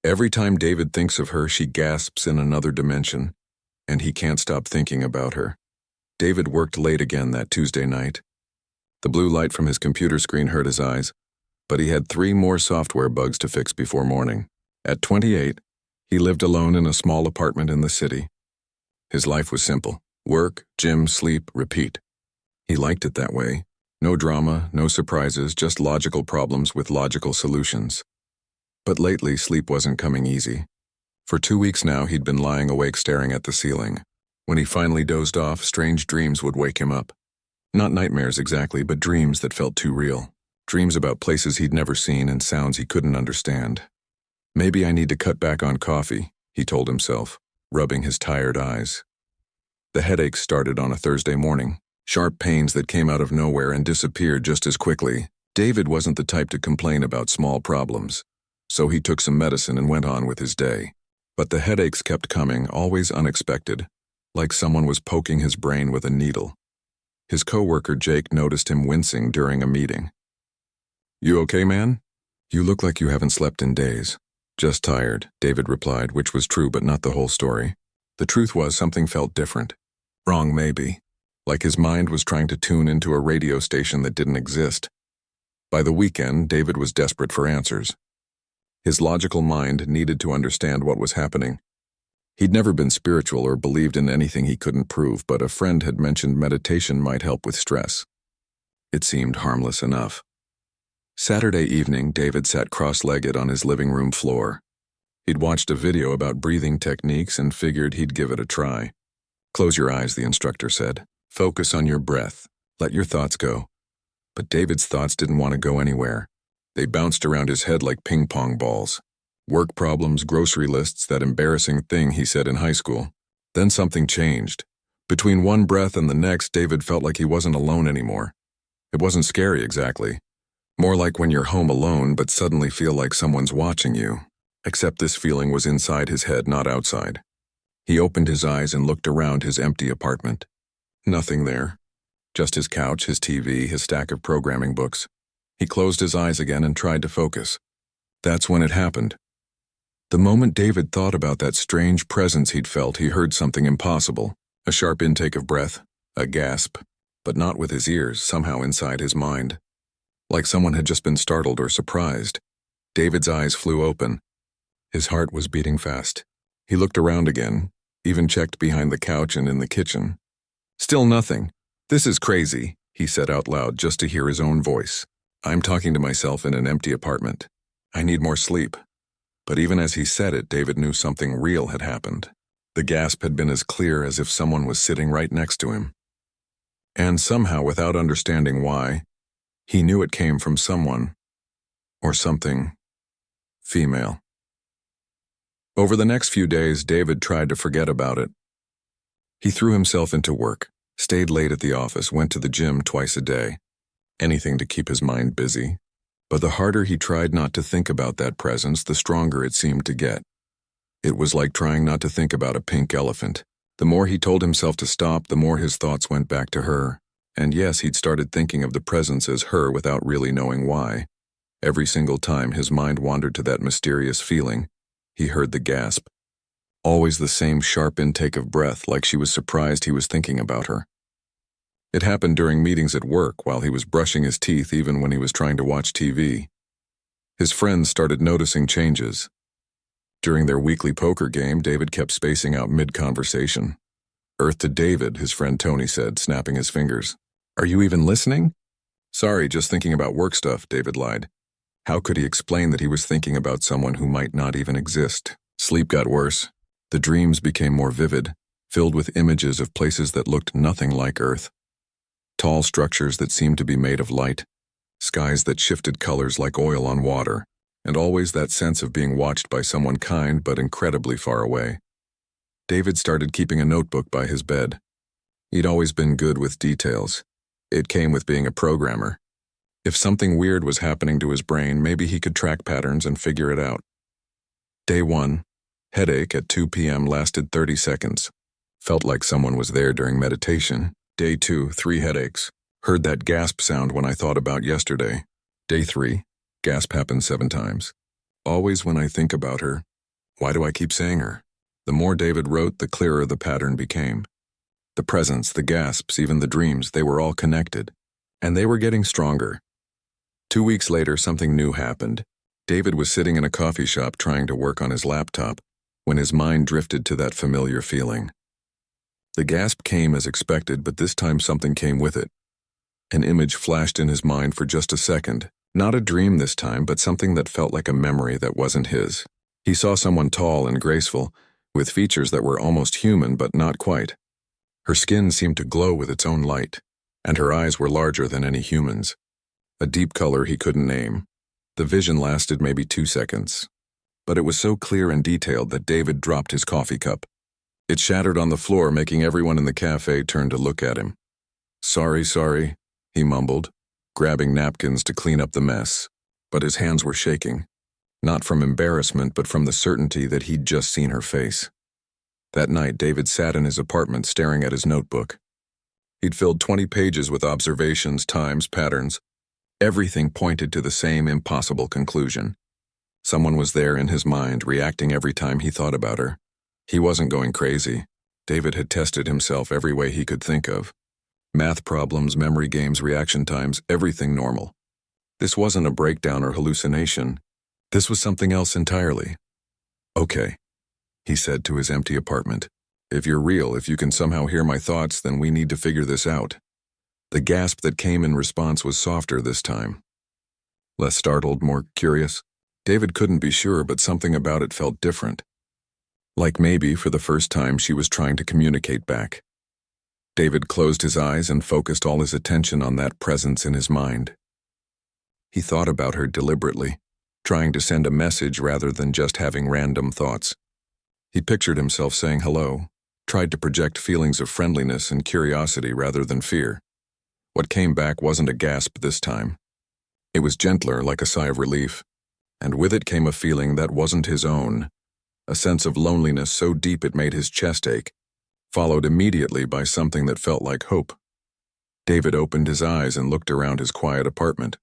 Every time David thinks of her, she gasps in another dimension, and he can't stop thinking about her. David worked late again that Tuesday night. The blue light from his computer screen hurt his eyes, but he had 3 more software bugs to fix before morning. At 28, he lived alone in a small apartment in the city. His life was simple: work, gym, sleep, repeat. He liked it that way. No drama, no surprises, just logical problems with logical solutions. But lately, sleep wasn't coming easy. For 2 weeks now, he'd been lying awake staring at the ceiling. When he finally dozed off, strange dreams would wake him up. Not nightmares exactly, but dreams that felt too real. Dreams about places he'd never seen and sounds he couldn't understand. Maybe I need to cut back on coffee, he told himself, rubbing his tired eyes. The headaches started on a Thursday morning, sharp pains that came out of nowhere and disappeared just as quickly. David wasn't the type to complain about small problems, so he took some medicine and went on with his day. But the headaches kept coming, always unexpected, like someone was poking his brain with a needle. His coworker Jake noticed him wincing during a meeting. "You okay, man? You look like you haven't slept in days." "Just tired," David replied, which was true but not the whole story. The truth was something felt different. Wrong, maybe. Like his mind was trying to tune into a radio station that didn't exist. By the weekend, David was desperate for answers. His logical mind needed to understand what was happening. He'd never been spiritual or believed in anything he couldn't prove, but a friend had mentioned meditation might help with stress. It seemed harmless enough. Saturday evening, David sat cross-legged on his living room floor. He'd watched a video about breathing techniques and figured he'd give it a try. "Close your eyes," the instructor said. "Focus on your breath. Let your thoughts go." But David's thoughts didn't want to go anywhere. They bounced around his head like ping-pong balls. Work problems, grocery lists, that embarrassing thing he said in high school. Then something changed. Between one breath and the next, David felt like he wasn't alone anymore. It wasn't scary exactly. More like when you're home alone but suddenly feel like someone's watching you. Except this feeling was inside his head, not outside. He opened his eyes and looked around his empty apartment. Nothing there. Just his couch, his TV, his stack of programming books. He closed his eyes again and tried to focus. That's when it happened. The moment David thought about that strange presence he'd felt, he heard something impossible. A sharp intake of breath, a gasp, but not with his ears, somehow inside his mind. Like someone had just been startled or surprised. David's eyes flew open. His heart was beating fast. He looked around again, even checked behind the couch and in the kitchen. Still nothing. "This is crazy," he said out loud just to hear his own voice. "I'm talking to myself in an empty apartment. I need more sleep." But even as he said it, David knew something real had happened. The gasp had been as clear as if someone was sitting right next to him. And somehow, without understanding why, he knew it came from someone, or something, female. Over the next few days, David tried to forget about it. He threw himself into work, stayed late at the office, went to the gym twice a day. Anything to keep his mind busy. But the harder he tried not to think about that presence, the stronger it seemed to get. It was like trying not to think about a pink elephant. The more he told himself to stop, the more his thoughts went back to her. And yes, he'd started thinking of the presence as her without really knowing why. Every single time his mind wandered to that mysterious feeling, he heard the gasp. Always the same sharp intake of breath, like she was surprised he was thinking about her. It happened during meetings at work, while he was brushing his teeth, even when he was trying to watch TV. His friends started noticing changes. During their weekly poker game, David kept spacing out mid-conversation. "Earth to David," his friend Tony said, snapping his fingers. "Are you even listening?" "Sorry, just thinking about work stuff," David lied. How could he explain that he was thinking about someone who might not even exist? Sleep got worse. The dreams became more vivid, filled with images of places that looked nothing like Earth. Tall structures that seemed to be made of light, skies that shifted colors like oil on water, and always that sense of being watched by someone kind but incredibly far away. David started keeping a notebook by his bed. He'd always been good with details. It came with being a programmer. If something weird was happening to his brain, maybe he could track patterns and figure it out. Day 1, headache at 2 p.m. lasted 30 seconds. Felt like someone was there during meditation. Day 2, 3 headaches. Heard that gasp sound when I thought about yesterday. Day 3, gasp happened 7 times. Always when I think about her, Why do I keep saying her? The more David wrote, the clearer the pattern became. The presence, the gasps, even the dreams, they were all connected. And they were getting stronger. 2 weeks later, something new happened. David was sitting in a coffee shop trying to work on his laptop when his mind drifted to that familiar feeling. The gasp came as expected, but this time something came with it. An image flashed in his mind for just a second. Not a dream this time, but something that felt like a memory that wasn't his. He saw someone tall and graceful, with features that were almost human but not quite. Her skin seemed to glow with its own light, and her eyes were larger than any human's. A deep color he couldn't name. The vision lasted maybe 2 seconds. But it was so clear and detailed that David dropped his coffee cup. It shattered on the floor, making everyone in the cafe turn to look at him. Sorry, he mumbled, grabbing napkins to clean up the mess. But his hands were shaking. Not from embarrassment, but from the certainty that he'd just seen her face. That night, David sat in his apartment staring at his notebook. He'd filled 20 pages with observations, times, patterns. Everything pointed to the same impossible conclusion. Someone was there in his mind, reacting every time he thought about her. He wasn't going crazy. David had tested himself every way he could think of. Math problems, memory games, reaction times, everything normal. This wasn't a breakdown or hallucination. This was something else entirely. Okay, he said to his empty apartment. If you're real, if you can somehow hear my thoughts, then we need to figure this out. The gasp that came in response was softer this time. Less startled, more curious. David couldn't be sure, but something about it felt different. Like maybe, for the first time, she was trying to communicate back. David closed his eyes and focused all his attention on that presence in his mind. He thought about her deliberately, trying to send a message rather than just having random thoughts. He pictured himself saying hello, tried to project feelings of friendliness and curiosity rather than fear. What came back wasn't a gasp this time. It was gentler, like a sigh of relief, and with it came a feeling that wasn't his own, a sense of loneliness so deep it made his chest ache, followed immediately by something that felt like hope. David opened his eyes and looked around his quiet apartment.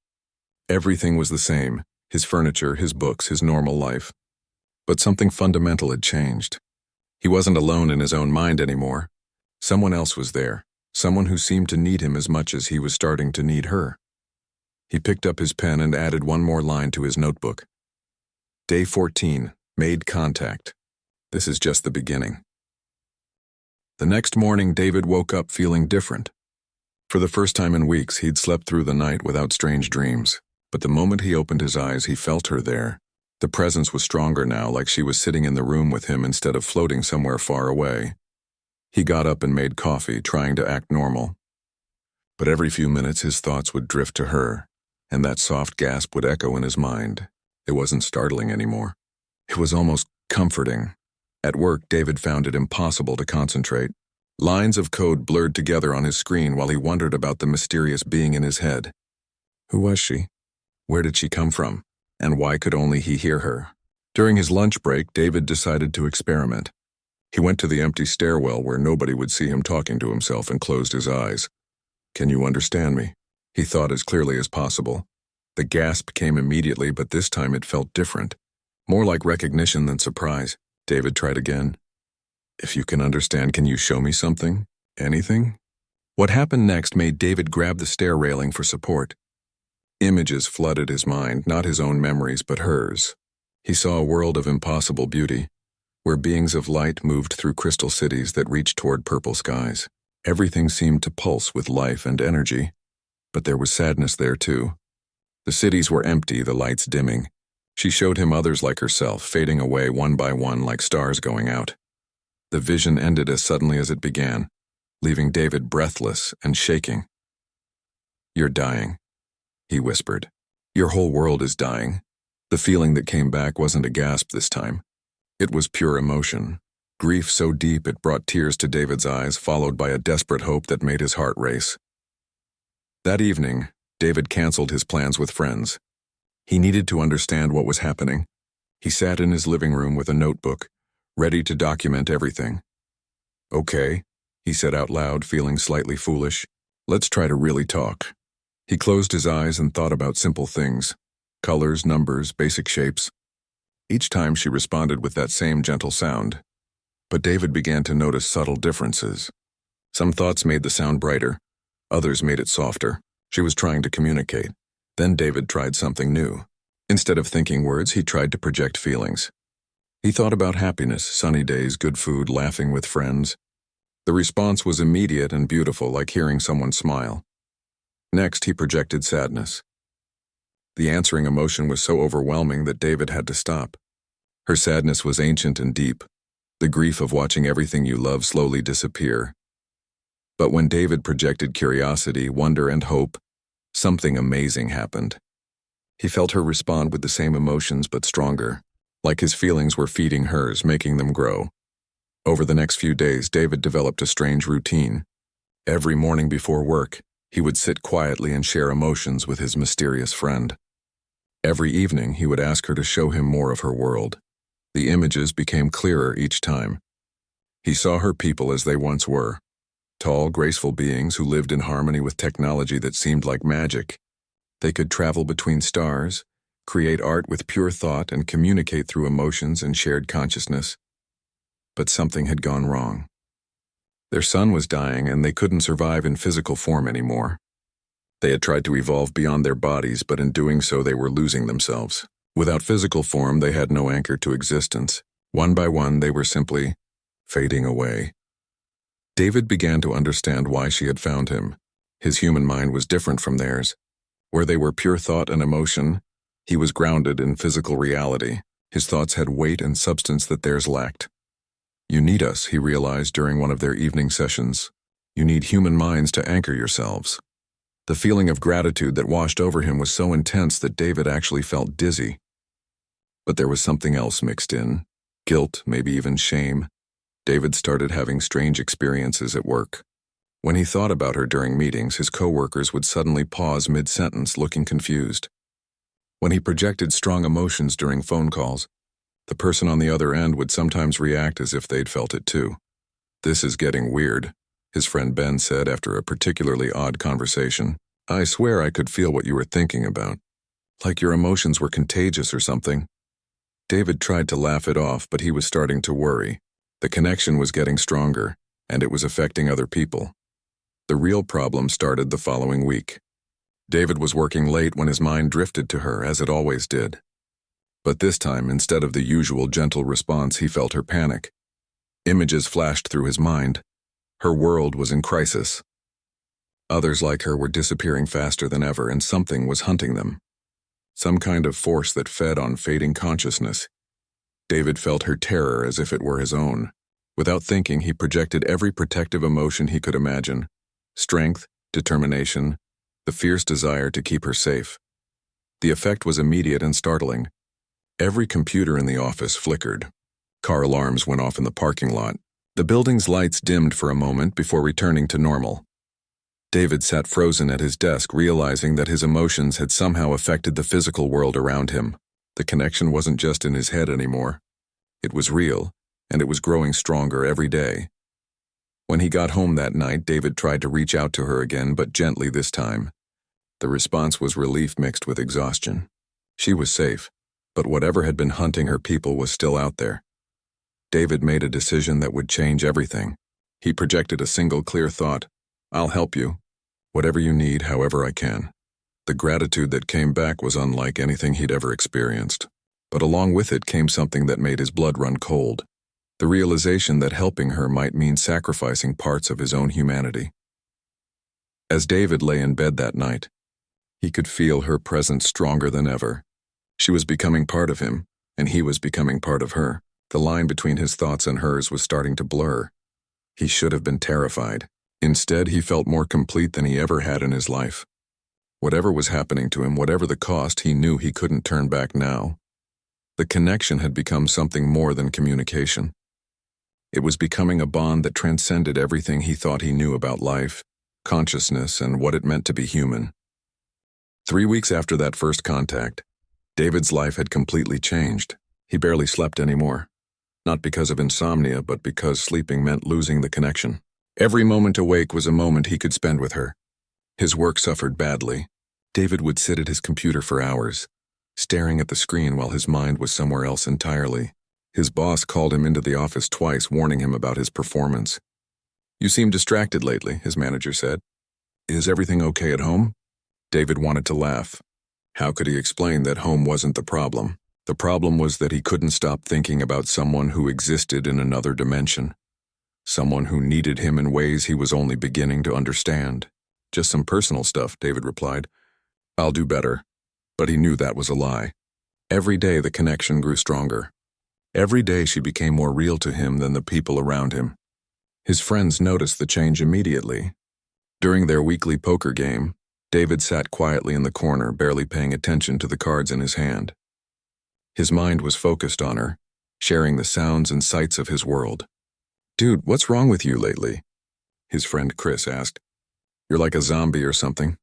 Everything was the same, his furniture, his books, his normal life. But something fundamental had changed. He wasn't alone in his own mind anymore. Someone else was there, someone who seemed to need him as much as he was starting to need her. He picked up his pen and added one more line to his notebook. Day 14, made contact. This is just the beginning. The next morning, David woke up feeling different. For the first time in weeks, he'd slept through the night without strange dreams. But the moment he opened his eyes, he felt her there. The presence was stronger now, like she was sitting in the room with him instead of floating somewhere far away. He got up and made coffee, trying to act normal. But every few minutes, his thoughts would drift to her, and that soft gasp would echo in his mind. It wasn't startling anymore. It was almost comforting. At work, David found it impossible to concentrate. Lines of code blurred together on his screen while he wondered about the mysterious being in his head. Who was she? Where did she come from? And why could only he hear her? During his lunch break, David decided to experiment. He went to the empty stairwell where nobody would see him talking to himself and closed his eyes. Can you understand me? He thought as clearly as possible. The gasp came immediately, but this time it felt different. More like recognition than surprise. David tried again. If you can understand, can you show me something? Anything? What happened next made David grab the stair railing for support. Images flooded his mind, not his own memories, but hers. He saw a world of impossible beauty, where beings of light moved through crystal cities that reached toward purple skies. Everything seemed to pulse with life and energy, but there was sadness there too. The cities were empty, the lights dimming. She showed him others like herself, fading away one by one like stars going out. The vision ended as suddenly as it began, leaving David breathless and shaking. You're dying, he whispered. Your whole world is dying. The feeling that came back wasn't a gasp this time. It was pure emotion. Grief so deep it brought tears to David's eyes, followed by a desperate hope that made his heart race. That evening, David canceled his plans with friends. He needed to understand what was happening. He sat in his living room with a notebook, ready to document everything. Okay, he said out loud, feeling slightly foolish. Let's try to really talk. He closed his eyes and thought about simple things. Colors, numbers, basic shapes. Each time she responded with that same gentle sound. But David began to notice subtle differences. Some thoughts made the sound brighter, others made it softer. She was trying to communicate. Then David tried something new. Instead of thinking words, he tried to project feelings. He thought about happiness, sunny days, good food, laughing with friends. The response was immediate and beautiful, like hearing someone smile. Next, he projected sadness. The answering emotion was so overwhelming that David had to stop. Her sadness was ancient and deep, the grief of watching everything you love slowly disappear. But when David projected curiosity, wonder, and hope, something amazing happened. He felt her respond with the same emotions but stronger, like his feelings were feeding hers, making them grow. Over the next few days, David developed a strange routine. Every morning before work, he would sit quietly and share emotions with his mysterious friend. Every evening, he would ask her to show him more of her world. The images became clearer each time. He saw her people as they once were, tall, graceful beings who lived in harmony with technology that seemed like magic. They could travel between stars, create art with pure thought, and communicate through emotions and shared consciousness. But something had gone wrong. Their son was dying, and they couldn't survive in physical form anymore. They had tried to evolve beyond their bodies, but in doing so they were losing themselves. Without physical form, they had no anchor to existence. One by one, they were simply fading away. David began to understand why she had found him. His human mind was different from theirs. Where they were pure thought and emotion, he was grounded in physical reality. His thoughts had weight and substance that theirs lacked. You need us, he realized during one of their evening sessions. You need human minds to anchor yourselves. The feeling of gratitude that washed over him was so intense that David actually felt dizzy. But there was something else mixed in. Guilt, maybe even shame. David started having strange experiences at work. When he thought about her during meetings, his coworkers would suddenly pause mid-sentence, looking confused. When he projected strong emotions during phone calls, the person on the other end would sometimes react as if they'd felt it too. "This is getting weird," his friend Ben said after a particularly odd conversation. "I swear I could feel what you were thinking about. Like your emotions were contagious or something." David tried to laugh it off, but he was starting to worry. The connection was getting stronger, and it was affecting other people. The real problem started the following week. David was working late when his mind drifted to her, as it always did. But this time, instead of the usual gentle response, he felt her panic. Images flashed through his mind. Her world was in crisis. Others like her were disappearing faster than ever, and something was hunting them. Some kind of force that fed on fading consciousness. David felt her terror as if it were his own. Without thinking, he projected every protective emotion he could imagine. Strength, determination, the fierce desire to keep her safe. The effect was immediate and startling. Every computer in the office flickered. Car alarms went off in the parking lot. The building's lights dimmed for a moment before returning to normal. David sat frozen at his desk, realizing that his emotions had somehow affected the physical world around him. The connection wasn't just in his head anymore. It was real, and it was growing stronger every day. When he got home that night, David tried to reach out to her again, but gently this time. The response was relief mixed with exhaustion. She was safe, but whatever had been hunting her people was still out there. David made a decision that would change everything. He projected a single clear thought: "I'll help you. Whatever you need, however I can." The gratitude that came back was unlike anything he'd ever experienced. But along with it came something that made his blood run cold. The realization that helping her might mean sacrificing parts of his own humanity. As David lay in bed that night, he could feel her presence stronger than ever. She was becoming part of him, and he was becoming part of her. The line between his thoughts and hers was starting to blur. He should have been terrified. Instead, he felt more complete than he ever had in his life. Whatever was happening to him, whatever the cost, he knew he couldn't turn back now. The connection had become something more than communication. It was becoming a bond that transcended everything he thought he knew about life, consciousness, and what it meant to be human. 3 weeks after that first contact, David's life had completely changed. He barely slept anymore. Not because of insomnia, but because sleeping meant losing the connection. Every moment awake was a moment he could spend with her. His work suffered badly. David would sit at his computer for hours. staring at the screen while his mind was somewhere else entirely. His boss called him into the office twice, warning him about his performance. "You seem distracted lately," his manager said. "Is everything okay at home?" David wanted to laugh. How could he explain that home wasn't the problem? The problem was that he couldn't stop thinking about someone who existed in another dimension. Someone who needed him in ways he was only beginning to understand. "Just some personal stuff," David replied. "I'll do better." But he knew that was a lie. Every day the connection grew stronger. Every day she became more real to him than the people around him. His friends noticed the change immediately. During their weekly poker game, David sat quietly in the corner, barely paying attention to the cards in his hand. His mind was focused on her, sharing the sounds and sights of his world. "Dude, what's wrong with you lately?" his friend Chris asked. "You're like a zombie or something."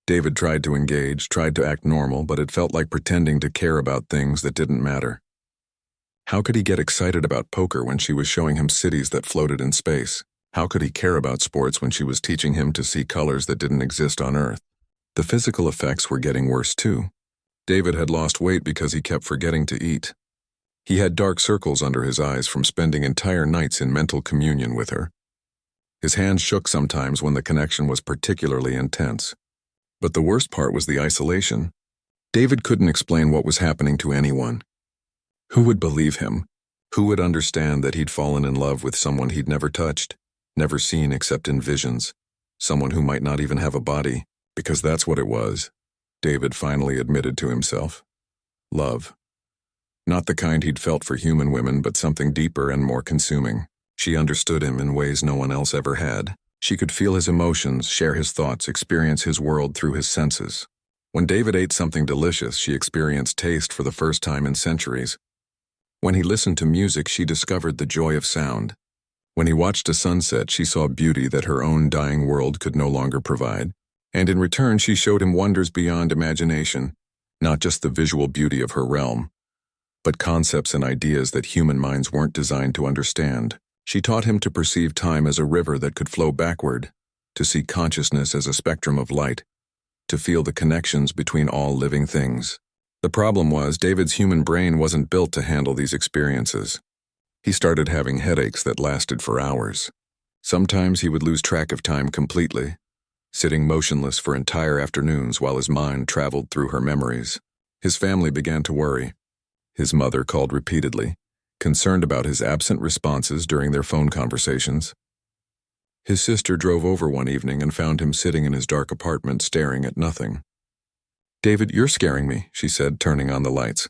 David tried to engage, tried to act normal, but it felt like pretending to care about things that didn't matter. How could he get excited about poker when she was showing him cities that floated in space? How could he care about sports when she was teaching him to see colors that didn't exist on Earth? The physical effects were getting worse too. David had lost weight because he kept forgetting to eat. He had dark circles under his eyes from spending entire nights in mental communion with her. His hands shook sometimes when the connection was particularly intense. But the worst part was the isolation. David couldn't explain what was happening to anyone. Who would believe him? Who would understand that he'd fallen in love with someone he'd never touched, never seen except in visions? Someone who might not even have a body, because that's what it was, David finally admitted to himself. Love. Not the kind he'd felt for human women, but something deeper and more consuming. She understood him in ways no one else ever had. She could feel his emotions, share his thoughts, experience his world through his senses. When David ate something delicious, she experienced taste for the first time in centuries. When he listened to music, she discovered the joy of sound. When he watched a sunset, she saw beauty that her own dying world could no longer provide. And in return, she showed him wonders beyond imagination, not just the visual beauty of her realm, but concepts and ideas that human minds weren't designed to understand. She taught him to perceive time as a river that could flow backward, to see consciousness as a spectrum of light, to feel the connections between all living things. The problem was, David's human brain wasn't built to handle these experiences. He started having headaches that lasted for hours. Sometimes he would lose track of time completely, sitting motionless for entire afternoons while his mind traveled through her memories. His family began to worry. His mother called repeatedly, concerned about his absent responses during their phone conversations. His sister drove over one evening and found him sitting in his dark apartment staring at nothing. "David, you're scaring me," she said, turning on the lights.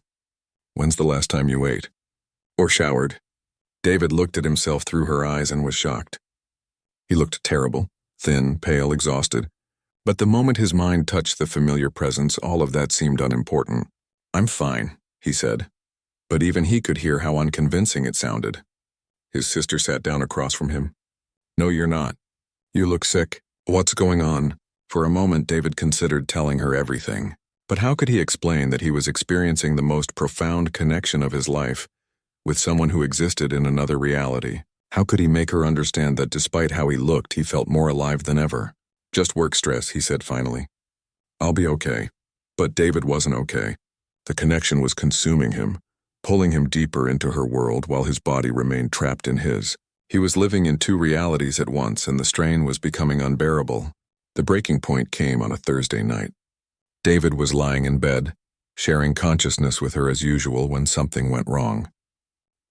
"When's the last time you ate? Or showered?" David looked at himself through her eyes and was shocked. He looked terrible, thin, pale, exhausted. But the moment his mind touched the familiar presence, all of that seemed unimportant. "I'm fine," he said. But even he could hear how unconvincing it sounded. His sister sat down across from him. "No, you're not. You look sick. What's going on?" For a moment, David considered telling her everything. But how could he explain that he was experiencing the most profound connection of his life with someone who existed in another reality? How could he make her understand that despite how he looked, he felt more alive than ever? "Just work stress," he said finally. "I'll be okay." But David wasn't okay. The connection was consuming him, pulling him deeper into her world while his body remained trapped in his. He was living in two realities at once, and the strain was becoming unbearable. The breaking point came on a Thursday night. David was lying in bed, sharing consciousness with her as usual when something went wrong.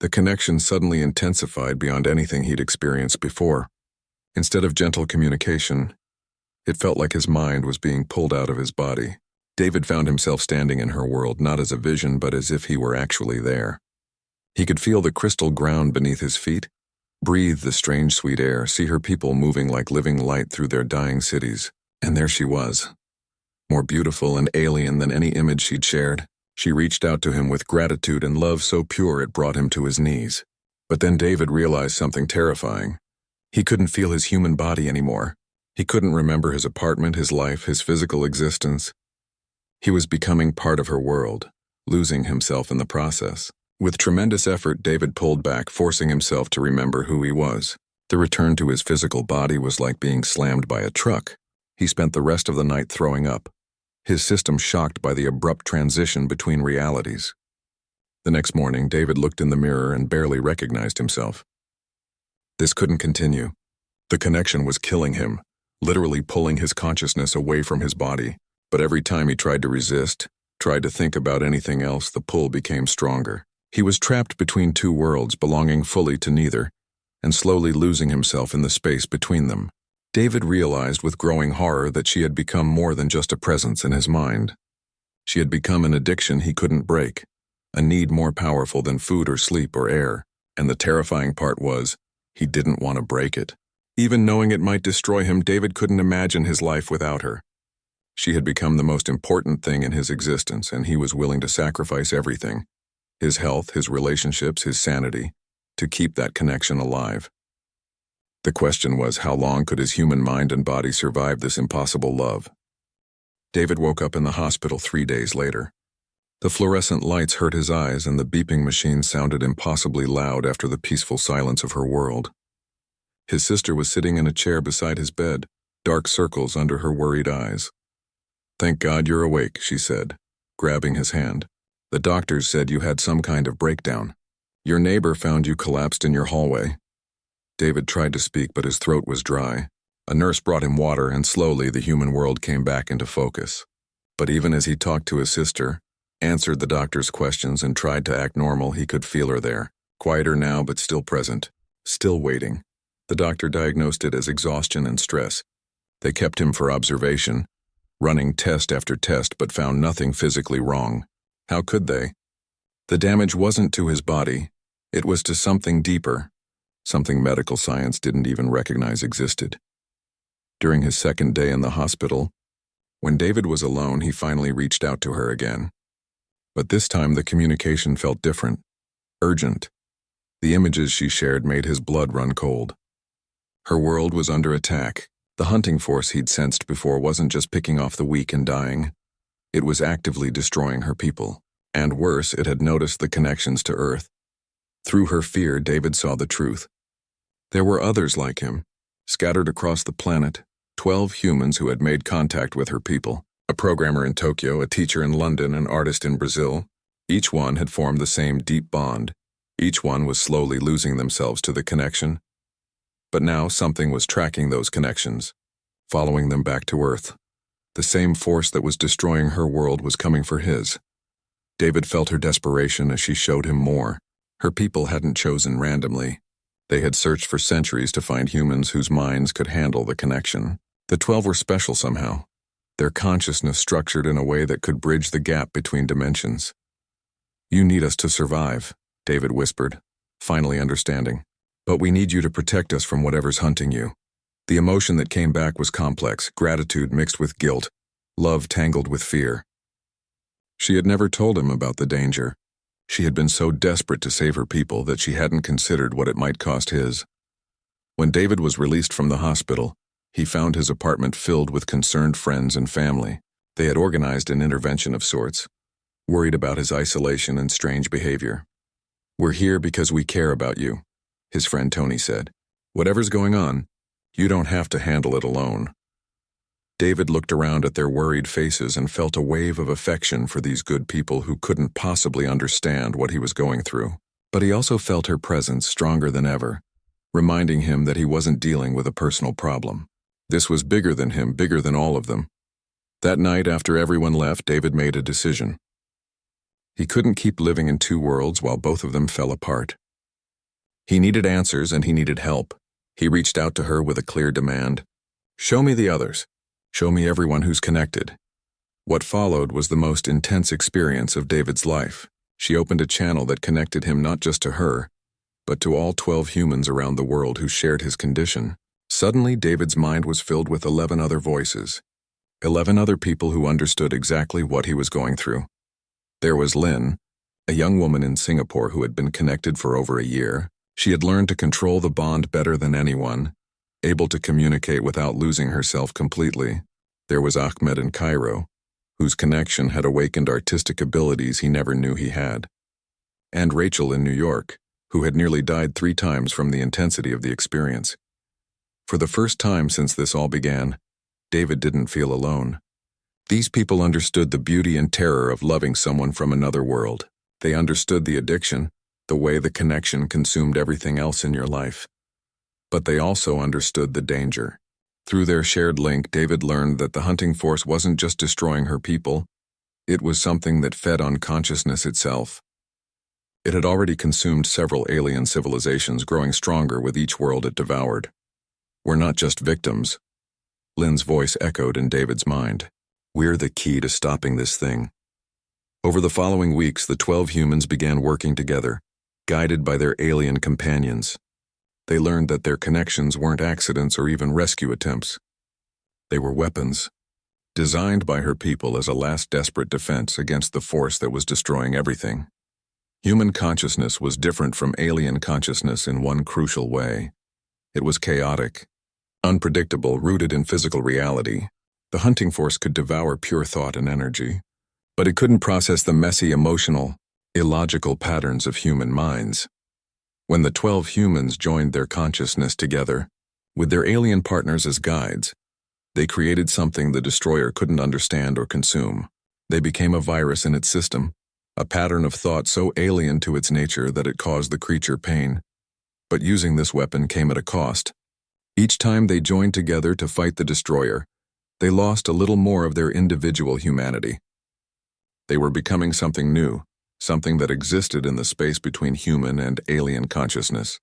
The connection suddenly intensified beyond anything he'd experienced before. Instead of gentle communication, it felt like his mind was being pulled out of his body. David found himself standing in her world, not as a vision, but as if he were actually there. He could feel the crystal ground beneath his feet, breathe the strange sweet air, see her people moving like living light through their dying cities. And there she was, more beautiful and alien than any image she'd shared. She reached out to him with gratitude and love so pure it brought him to his knees. But then David realized something terrifying. He couldn't feel his human body anymore. He couldn't remember his apartment, his life, his physical existence. He was becoming part of her world, losing himself in the process. With tremendous effort, David pulled back, forcing himself to remember who he was. The return to his physical body was like being slammed by a truck. He spent the rest of the night throwing up. his system shocked by the abrupt transition between realities. The next morning, David looked in the mirror and barely recognized himself. This couldn't continue. The connection was killing him, literally pulling his consciousness away from his body. But every time he tried to resist, tried to think about anything else, the pull became stronger. He was trapped between two worlds, belonging fully to neither, and slowly losing himself in the space between them. David realized with growing horror that she had become more than just a presence in his mind. She had become an addiction he couldn't break, a need more powerful than food or sleep or air, and the terrifying part was, he didn't want to break it. Even knowing it might destroy him, David couldn't imagine his life without her. She had become the most important thing in his existence, and he was willing to sacrifice everything, his health, his relationships, his sanity, to keep that connection alive. The question was, how long could his human mind and body survive this impossible love? David woke up in the hospital 3 days later. The fluorescent lights hurt his eyes, and the beeping machine sounded impossibly loud after the peaceful silence of her world. His sister was sitting in a chair beside his bed, dark circles under her worried eyes. "Thank God you're awake," she said, grabbing his hand. "The doctors said you had some kind of breakdown. Your neighbor found you collapsed in your hallway." David tried to speak, but his throat was dry. A nurse brought him water, and slowly the human world came back into focus. But even as he talked to his sister, answered the doctor's questions, and tried to act normal, he could feel her there, quieter now but still present, still waiting. The doctor diagnosed it as exhaustion and stress. They kept him for observation, running test after test, but found nothing physically wrong. How could they? The damage wasn't to his body. It was to something deeper, something medical science didn't even recognize existed. During his second day in the hospital, when David was alone, he finally reached out to her again. But this time the communication felt different, urgent. The images she shared made his blood run cold. Her world was under attack. The hunting force he'd sensed before wasn't just picking off the weak and dying. It was actively destroying her people. And worse, it had noticed the connections to Earth. Through her fear, David saw the truth. There were others like him, scattered across the planet, 12 humans who had made contact with her people. A programmer in Tokyo, a teacher in London, an artist in Brazil. Each one had formed the same deep bond. Each one was slowly losing themselves to the connection. But now something was tracking those connections, following them back to Earth. The same force that was destroying her world was coming for his. David felt her desperation as she showed him more. Her people hadn't chosen randomly. They had searched for centuries to find humans whose minds could handle the connection. The 12 were special somehow, their consciousness structured in a way that could bridge the gap between dimensions. "You need us to survive," David whispered, finally understanding. "But we need you to protect us from whatever's hunting you." The emotion that came back was complex, gratitude mixed with guilt, love tangled with fear. She had never told him about the danger. She had been so desperate to save her people that she hadn't considered what it might cost his. When David was released from the hospital, he found his apartment filled with concerned friends and family. They had organized an intervention of sorts, worried about his isolation and strange behavior. "We're here because we care about you," his friend Tony said. "Whatever's going on, you don't have to handle it alone." David looked around at their worried faces and felt a wave of affection for these good people who couldn't possibly understand what he was going through. But he also felt her presence stronger than ever, reminding him that he wasn't dealing with a personal problem. This was bigger than him, bigger than all of them. That night, after everyone left, David made a decision. He couldn't keep living in two worlds while both of them fell apart. He needed answers and he needed help. He reached out to her with a clear demand. "Show me the others. Show me everyone who's connected." What followed was the most intense experience of David's life. She opened a channel that connected him not just to her, but to all 12 humans around the world who shared his condition. Suddenly, David's mind was filled with 11 other voices. 11 other people who understood exactly what he was going through. There was Lynn, a young woman in Singapore who had been connected for over a year. She had learned to control the bond better than anyone, able to communicate without losing herself completely. There was Ahmed in Cairo, whose connection had awakened artistic abilities he never knew he had. And Rachel in New York, who had nearly died 3 times from the intensity of the experience. For the first time since this all began, David didn't feel alone. These people understood the beauty and terror of loving someone from another world. They understood the addiction, the way the connection consumed everything else in your life. But they also understood the danger. Through their shared link, David learned that the hunting force wasn't just destroying her people, it was something that fed on consciousness itself. It had already consumed several alien civilizations, growing stronger with each world it devoured. We're not just victims. Lynn's voice echoed in David's mind. We're the key to stopping this thing. Over the following weeks, the 12 humans began working together, guided by their alien companions. They learned that their connections weren't accidents or even rescue attempts. They were weapons, designed by her people as a last desperate defense against the force that was destroying everything. Human consciousness was different from alien consciousness in one crucial way. It was chaotic, unpredictable, rooted in physical reality. The hunting force could devour pure thought and energy, but it couldn't process the messy, emotional, illogical patterns of human minds. When the 12 humans joined their consciousness together, with their alien partners as guides, they created something the destroyer couldn't understand or consume. They became a virus in its system, a pattern of thought so alien to its nature that it caused the creature pain. But using this weapon came at a cost. Each time they joined together to fight the destroyer, they lost a little more of their individual humanity. They were becoming something new, something that existed in the space between human and alien consciousness.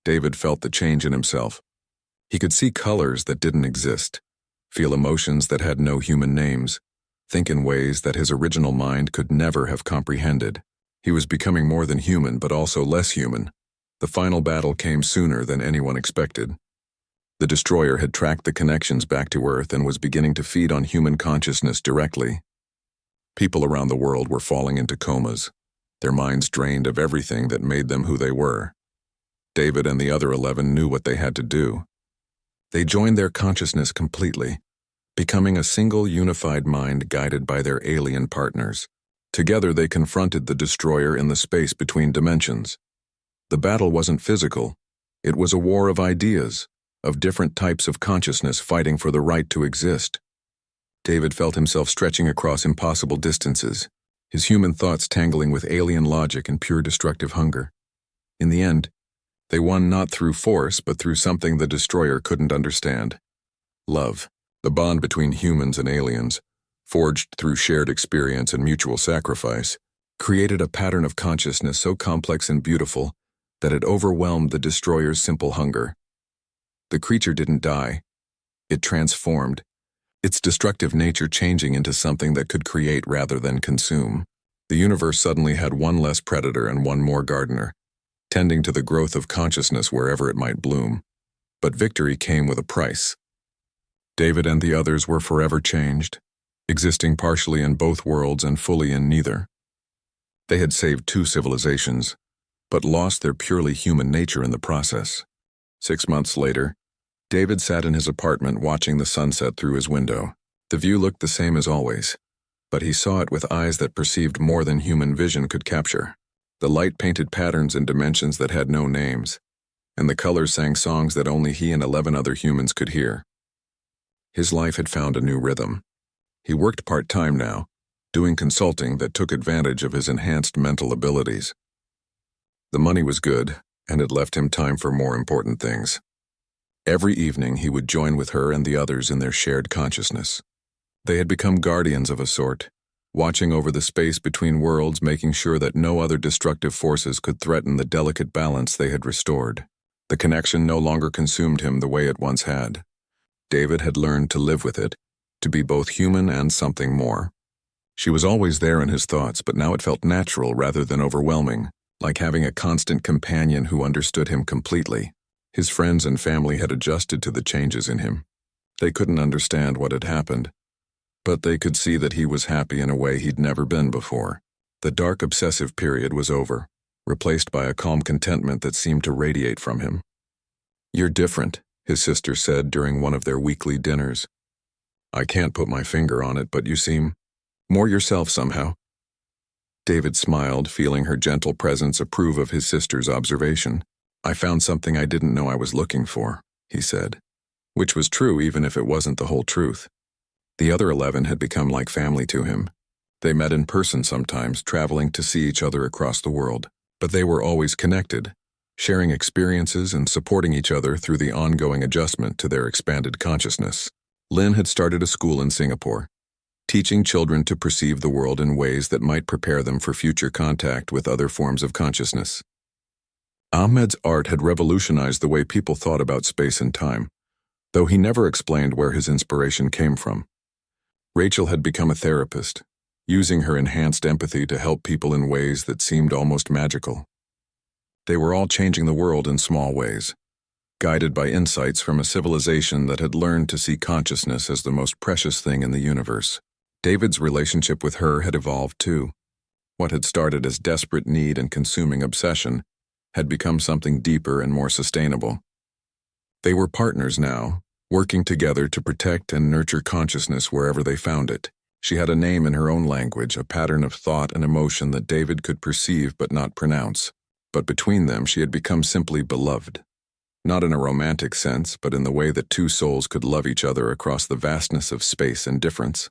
David felt the change in himself. He could see colors that didn't exist, feel emotions that had no human names, think in ways that his original mind could never have comprehended. He was becoming more than human, but also less human. The final battle came sooner than anyone expected. The destroyer had tracked the connections back to Earth and was beginning to feed on human consciousness directly. People around the world were falling into comas, their minds drained of everything that made them who they were. David and the other 11 knew what they had to do. They joined their consciousness completely, becoming a single unified mind guided by their alien partners. Together they confronted the destroyer in the space between dimensions. The battle wasn't physical. It was a war of ideas, of different types of consciousness fighting for the right to exist. David felt himself stretching across impossible distances, his human thoughts tangling with alien logic and pure destructive hunger. In the end, they won not through force, but through something the destroyer couldn't understand. Love, the bond between humans and aliens, forged through shared experience and mutual sacrifice, created a pattern of consciousness so complex and beautiful that it overwhelmed the destroyer's simple hunger. The creature didn't die. It transformed, its destructive nature changing into something that could create rather than consume. The universe suddenly had one less predator and one more gardener, tending to the growth of consciousness wherever it might bloom. But victory came with a price. David and the others were forever changed, existing partially in both worlds and fully in neither. They had saved 2 civilizations, but lost their purely human nature in the process. 6 months later, David sat in his apartment watching the sunset through his window. The view looked the same as always, but he saw it with eyes that perceived more than human vision could capture. The light painted patterns and dimensions that had no names, and the colors sang songs that only he and 11 other humans could hear. His life had found a new rhythm. He worked part-time now, doing consulting that took advantage of his enhanced mental abilities. The money was good, and it left him time for more important things. Every evening he would join with her and the others in their shared consciousness. They had become guardians of a sort, watching over the space between worlds, making sure that no other destructive forces could threaten the delicate balance they had restored. The connection no longer consumed him the way it once had. David had learned to live with it, to be both human and something more. She was always there in his thoughts, but now it felt natural rather than overwhelming, like having a constant companion who understood him completely. His friends and family had adjusted to the changes in him. They couldn't understand what had happened, but they could see that he was happy in a way he'd never been before. The dark obsessive period was over, replaced by a calm contentment that seemed to radiate from him. "You're different," his sister said during one of their weekly dinners. "I can't put my finger on it, but you seem more yourself somehow." David smiled, feeling her gentle presence approve of his sister's observation. "I found something I didn't know I was looking for," he said, which was true even if it wasn't the whole truth. The other 11 had become like family to him. They met in person sometimes, traveling to see each other across the world. But they were always connected, sharing experiences and supporting each other through the ongoing adjustment to their expanded consciousness. Lynn had started a school in Singapore, teaching children to perceive the world in ways that might prepare them for future contact with other forms of consciousness. Ahmed's art had revolutionized the way people thought about space and time, though he never explained where his inspiration came from. Rachel had become a therapist, using her enhanced empathy to help people in ways that seemed almost magical. They were all changing the world in small ways, guided by insights from a civilization that had learned to see consciousness as the most precious thing in the universe. David's relationship with her had evolved too. What had started as desperate need and consuming obsession had become something deeper and more sustainable. They were partners now, working together to protect and nurture consciousness wherever they found it. She had a name in her own language, a pattern of thought and emotion that David could perceive but not pronounce. But between them she had become simply beloved. Not in a romantic sense, but in the way that two souls could love each other across the vastness of space and difference.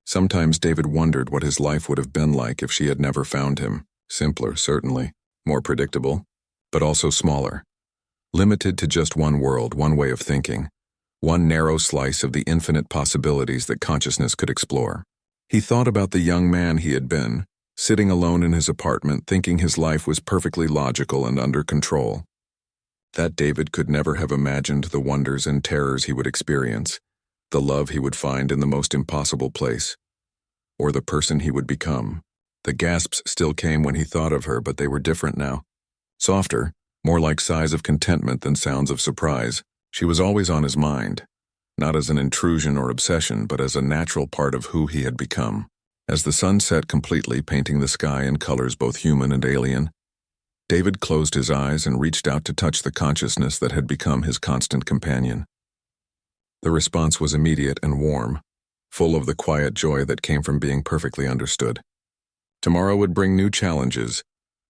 Sometimes David wondered what his life would have been like if she had never found him. Simpler, certainly, more predictable, but also smaller. Limited to just one world, one way of thinking, one narrow slice of the infinite possibilities that consciousness could explore. He thought about the young man he had been, sitting alone in his apartment thinking his life was perfectly logical and under control. That David could never have imagined the wonders and terrors he would experience, the love he would find in the most impossible place, or the person he would become. The gasps still came when he thought of her, but they were different now. Softer, more like sighs of contentment than sounds of surprise. She was always on his mind, not as an intrusion or obsession, but as a natural part of who he had become. As the sun set completely, painting the sky in colors both human and alien, David closed his eyes and reached out to touch the consciousness that had become his constant companion. The response was immediate and warm, full of the quiet joy that came from being perfectly understood. Tomorrow would bring new challenges,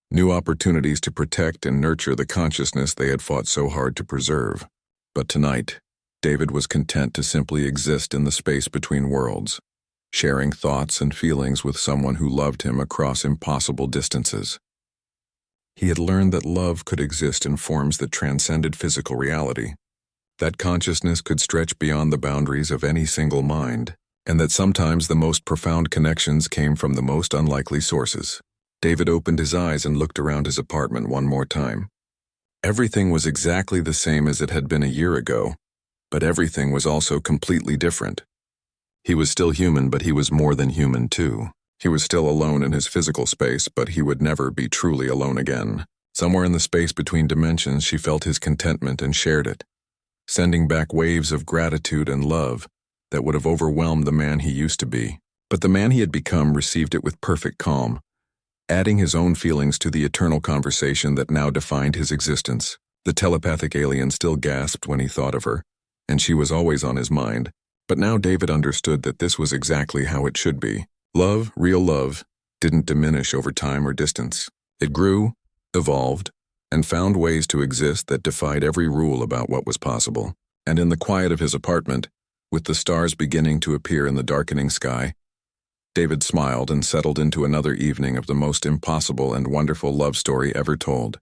new opportunities to protect and nurture the consciousness they had fought so hard to preserve. But tonight, David was content to simply exist in the space between worlds, sharing thoughts and feelings with someone who loved him across impossible distances. He had learned that love could exist in forms that transcended physical reality, that consciousness could stretch beyond the boundaries of any single mind, and that sometimes the most profound connections came from the most unlikely sources. David opened his eyes and looked around his apartment one more time. Everything was exactly the same as it had been a year ago, but everything was also completely different. He was still human, but he was more than human too. He was still alone in his physical space, but he would never be truly alone again. Somewhere in the space between dimensions, she felt his contentment and shared it, sending back waves of gratitude and love that would have overwhelmed the man he used to be. But the man he had become received it with perfect calm, adding his own feelings to the eternal conversation that now defined his existence. The telepathic alien still gasped when he thought of her, and she was always on his mind. But now David understood that this was exactly how it should be. Love, real love, didn't diminish over time or distance. It grew, evolved, and found ways to exist that defied every rule about what was possible. And in the quiet of his apartment, with the stars beginning to appear in the darkening sky, David smiled and settled into another evening of the most impossible and wonderful love story ever told.